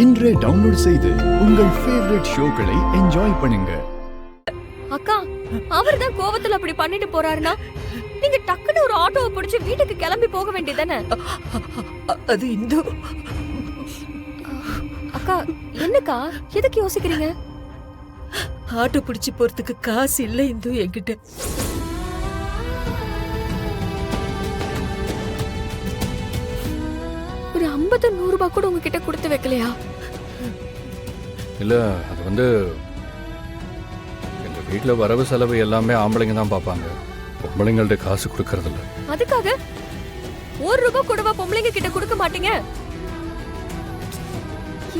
இன்றே டவுன்லோட் செய்து உங்கள் ஃபேவரட் ஷோக்களை என்ஜாய் பண்ணுங்க. அக்கா, அவர் தான் கோவத்துல அப்படி பண்ணிட்டு போறாருன்னா நீங்க டக்குனு ஒரு ஆட்டோவை பிடிச்சு வீட்டுக்கு கிளம்பி போக வேண்டியதானே? அது இந்து. அக்கா, என்னக்கா எதுக்கு யோசிக்கிறீங்க? ஆட்டோ பிடிச்சு போறதுக்கு காசு இல்ல இந்து என்கிட்ட. ஒரு 50-100 ரூபாய் கூட உங்ககிட்ட கொடுத்து வைக்கலையா? இல்ல, அது வந்து எங்க வீட்டுல வரவு செலவு எல்லாமே ஆம்பளைங்க தான் பாப்பாங்க. பொம்பளைங்கள்ட்ட காசு கொடுக்கறது இல்ல. அதுக்காக 1 ரூபாய் கூடவா பொம்பளைங்க கிட்ட கொடுக்க மாட்டீங்க?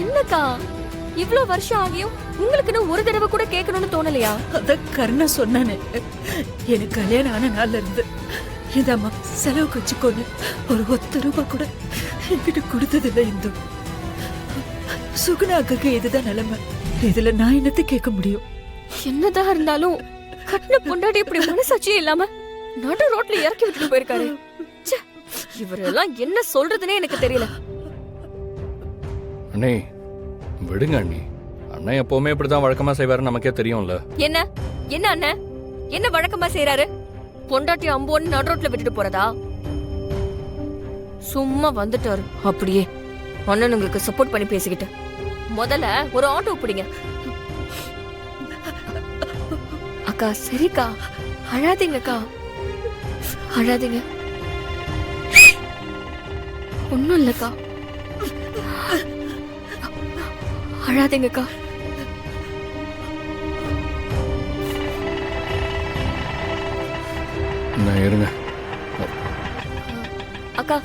என்னக்கா, இவ்ளோ வருஷம் ஆகியும் உங்களுக்குன்னு ஒரு தடவை கூட கேட்கணும்னு தோணலையா? அத கர்ணா சொன்னானே, எனக்கு கல்யாணம் ஆன நாள்ல இருந்து இதாம்மா செலவுக்கு வச்சுக்கோன்னு ஒரு 10 ரூபாய் கூட என்கிட்ட கொடுத்ததில்ல இந்து. சுகுணா அக்காக்கு இதுதான் நிலைமை. இதுல நான் என்னத்தை கேட்க முடியும்? என்னதான் இருந்தாலும் கட்டின பொண்டாட்டி இப்படி மனசாட்சியே இல்லாம நடு ரோட்ல இறக்கி விட்டுட்டு போயிருக்காரு. இவரெல்லாம் என்ன சொல்றதுன்னே எனக்கு தெரியல. அண்ணே விடுங்க அண்ணி. அண்ணன் எப்பவுமே இப்படிதான் வழக்கமா செய்வாரு, நமக்கே தெரியும்ல. என்ன என்ன அண்ணன் என்ன வழக்கமா செய்யறாரு? பொண்டாட்டி அம்போன்னு நடு ரோட்ல விட்டுட்டு போறதா? சும்மா வந்துட்டாரு அப்படியே அண்ணனுங்களுக்கு சப்போர்ட் பண்ணி பேசிக்கிட்டு. முதல்ல ஒரு ஆட்டோ பிடிங்க. அக்கா, சரிக்கா, அழாதீங்கக்கா, அழாதீங்க. ஒண்ணும் இல்லக்கா, அழாதீங்கக்கா. நான் இருங்க. அக்கா,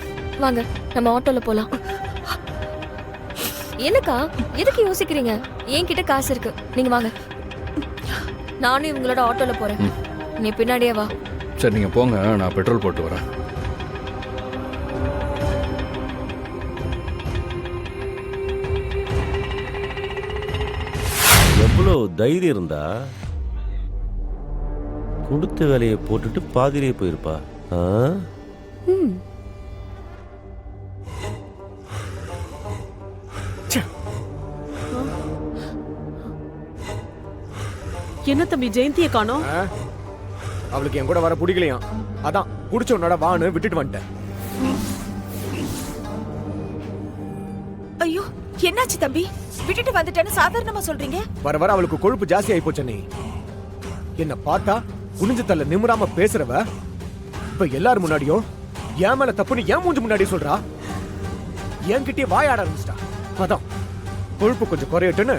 வாங்க நம்ம ஆட்டோல போலாம். என்னக்கா, எதுக்கு யோசிக்கிறீங்க? என்கிட்ட காசு இருக்கு, நீங்க வாங்க. நானும் இவங்களோட ஆட்டோல போறேன், நீ பின்னாடியே வா. சரி, நீங்க போங்க, நான் பெட்ரோல் போட்டு வரேன். எவ்வளோ தைரியம் இருந்தா கொடுத்த வேலையை போட்டுட்டு பாதிரியே போயிருப்பா. என்ன தம்பி, ஜெயந்தியை காணோம்? அவளுக்கு என் கூட வர பிடிக்கலையாம், அதான் குடிச்ச உன்னோட வான்னு விட்டுட்டு வந்துட்டேன். ஐயோ, என்னாச்சு தம்பி? விட்டுட்டு வந்துட்டேன்னு சாதாரணமா சொல்றீங்க? வர வர அவளுக்கு கொழுப்பு ஜாஸ்தி ஆயி போச்சு. நீ என்ன பார்த்தா குனிஞ்ச தள்ள நிமிராம பேசுறவ இப்ப எல்லாரும் முன்னாடியும் என் மேல தப்புன்னு என் மூஞ்சி முன்னாடி சொல்றா. என்கிட்டயே வாயாட ஆரம்பிச்சிட்டா. அதான் கொழுப்பு கொஞ்சம் குறையட்டுன்னு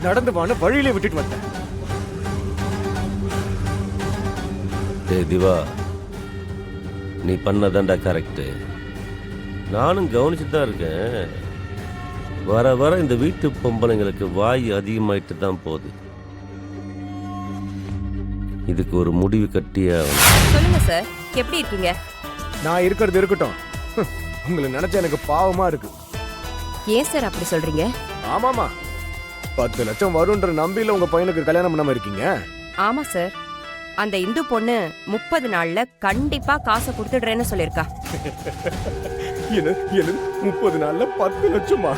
நடந்து வான்னு வழியிலே விட்டுட்டு வந்தேன். திவா, நீ பண்ணதாண்டா கரெக்டு. நானும் கவனிச்சுட்டு தான் இருக்கேன். வர வர இந்த வீட்டு பொம்பளைங்களுக்கு வாய் அதிகமாயிட்டு தான் போகுது. இதுக்கு ஒரு முடிவு கட்டியே ஆகணும். சொல்லுங்க சார், எப்படி இருக்கீங்க? நான் இருக்கிறது இருக்கட்டும், உங்களை நினைச்சா எனக்கு பாவமா இருக்கு. ஏன் சார் அப்படி சொல்றீங்க? ஆமாமா, 10 லட்சம் வரும்ன்ற நம்பியில உங்க பையனுக்கு கல்யாணம் பண்ணாம இருக்கீங்க. ஆமா சார், அந்த இந்து பொண்ணு 30 நாள்ல கண்டிப்பா காசை கொடுத்துடுறேன்னு சொல்லிருக்கா. 30 நாள்ல 10 லட்சமா?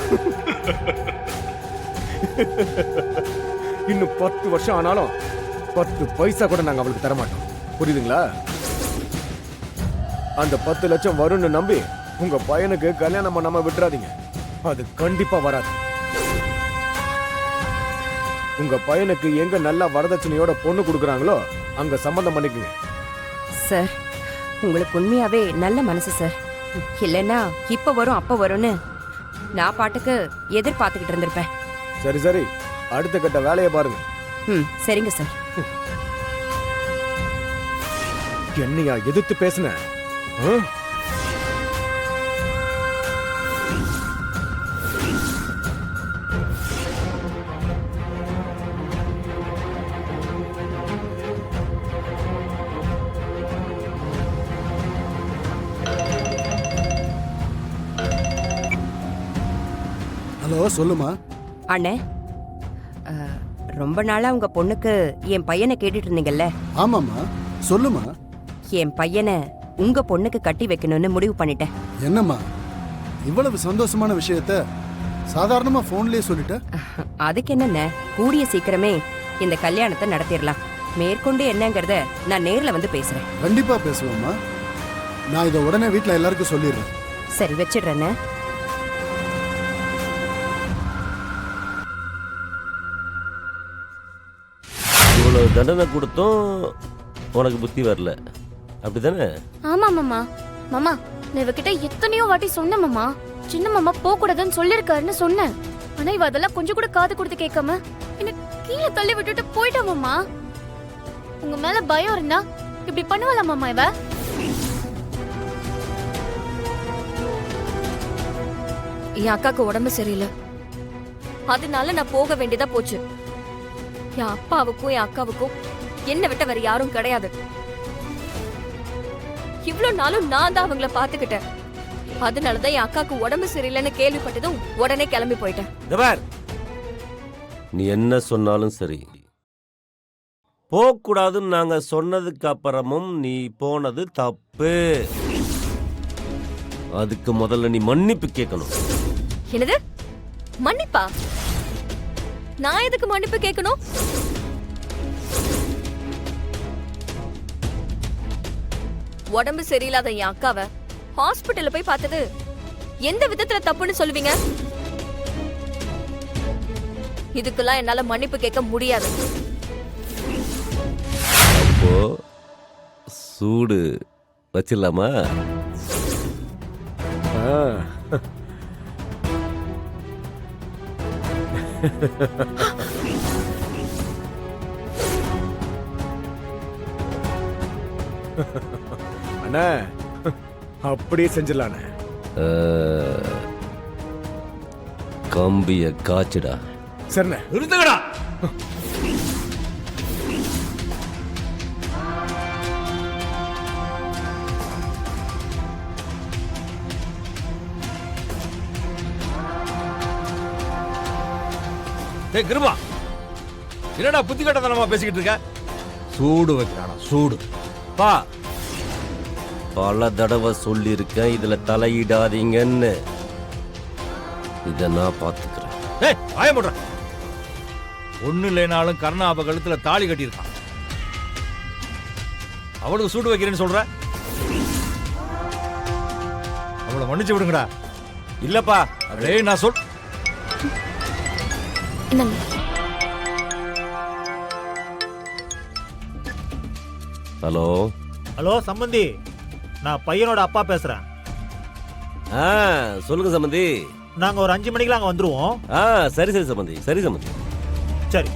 இன்னும் 10 வருஷம் ஆனாலும் 10 பைசா கூட நாங்க அவளுக்கு தர மாட்டோம். புரியுதுங்களா? அந்த 10 லட்சம் வரும்னு நம்பி உங்க பையனுக்கு கல்யாணம் பண்ணாம விட்டுறாதீங்க. அது கண்டிப்பா வராது. உங்க பையனுக்கு எங்க நல்ல வரதட்சணையோட பொண்ணு கொடுக்குறாங்களோ அங்க சம்பந்தம் பண்ணிக்குங்க. சார், உங்களுக்கு உண்மையாவே நல்ல மனசு சார். இல்லைன்னா இப்ப வரும் அப்ப வரும்னு நான் பாட்டுக்கு எதிர்பார்த்துக்கிட்டு இருந்திருப்பேன். சரி சரி, அடுத்த கட்ட வேலையை பாருங்க. சரிங்க சார். என்னையா எதிர்த்து பேசுன? ஹலோ, சொல்லுமா. அண்ணே, ரொம்ப நாளா உங்க பொண்ணுக்கு என் பையனை கேட்டுட்டு இருந்தீங்கல்ல? ஆமாமா, சொல்லுமா. என் பையனை உங்க பொண்ணுக்கு கட்டி வைக்கணும்னு முடிவு பண்ணிட்டேன். என்னம்மா, இவ்வளவு சந்தோஷமான விஷயத்த சாதாரணமா போன்லயே சொல்லிட்ட? அதுக்கு என்னண்ணே, கூடிய சீக்கிரமே இந்த கல்யாணத்தை நடத்திடலாம். மேற்கொண்டு என்னங்கறத நான் நேர்ல வந்து பேசுறேன். கண்டிப்பா பேசுவோம்மா. நான் இதை உடனே வீட்ல எல்லாருக்கும் சொல்லிடுறேன். சரி, வச்சிடுறேண்ணே. இவ்வளவு தண்டனை கொடுத்தும் உனக்கு புத்தி வரல, அப்படிதானே? ஆமா மாமா. மாமா, நான் இவகிட்ட எத்தனையோ வாட்டி சொன்னேன் மாமா. சின்ன மாமா போக கூடாதுன்னு சொல்லிருக்காருன்னு சொன்னேன். ஆனா இவ அதெல்லாம் கொஞ்சம் கூட காது கொடுத்து கேட்காம என்ன கீழே தள்ளி விட்டுட்டு போயிட்டா மாமா. உங்க மேல பயம் இருந்தா இப்படி பண்ணுவல மாமா இவ? என் அக்காக்கு உடம்பு சரியில்லை, அதனால நான் போக வேண்டியதா போச்சு. என் அப்பாவுக்கும் என் அக்காவுக்கும் என்ன விட்ட வேற யாரும் கிடையாது. இவ்வளவு நாளும் நான் தான் அவங்கள பாத்துக்கிட்டேன். அதனாலதான் என் அக்காக்கு உடம்பு சரியில்லைன்னு கேள்விப்பட்டதும் உடனே கிளம்பி போயிட்டேன். இந்த பார், நீ என்ன சொன்னாலும் சரி, போகக்கூடாதுன்னு நாங்க சொன்னதுக்கு அப்புறமும் நீ போனது தப்பு. அதுக்கு முதல்ல நீ மன்னிப்பு கேட்கணும். என்னது மன்னிப்பா? நான் எதுக்கு மன்னிப்பு கேட்கணும்? உடம்பு சரியில்லாத என் அக்காவை ஹாஸ்பிட்டல்ல போய் பார்த்தது எந்த விதத்துல தப்புன்னு சொல்லுவீங்க? இதுக்கெல்லாம் என்னால மன்னிப்பு கேட்க முடியாது. அப்போ சூடு வச்சிடலாமா? அண்ணா, அப்படியே செஞ்சிடலாண்ணே. கம்பிய காய்ச்சிடா. சரிண்ணே. நிறுத்துங்கடா. டேய் கிருபா, என்னடா புத்தி கட்டத்தனமா பேசிக்கிட்டு இருக்க? சூடு வைக்கிறானா? சூடு பா, பல தடவை சொல்லியிருக்கேன் இதுல தலையிடாதீங்கன்னு. இத நான் பாத்துக்கிறேன். டேய் ஆய போடுற. ஒண்ணு இல்லைனாலும் கர்ணா அவ கழுத்துல தாலி கட்டியிருக்கான். அவளுக்கு சூடு வைக்கிறேன்னு சொல்ற? அவளை மன்னிச்சு விடுங்கடா. இல்லப்பா, டேய் நான் சொல். என்னங்க ஹலோ. ஹலோ சம்பந்தி, நான் பையனோட அப்பா பேசுறேன். சொல்லுங்க சம்பந்தி. நாங்க ஒரு 5 மணிக்கு அங்க வந்துருவோம். சரி சரி சம்பந்தி, சரி சம்பந்தி. சரி.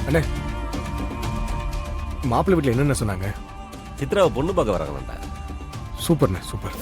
அண்ணே, மாப்பிள்ளை வீட்டுல என்னென்ன சொன்னாங்க? சித்ராவை பொண்ணு பார்க்க வராங்கடா. சூப்பர்ண்ணே, சூப்பர்.